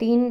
3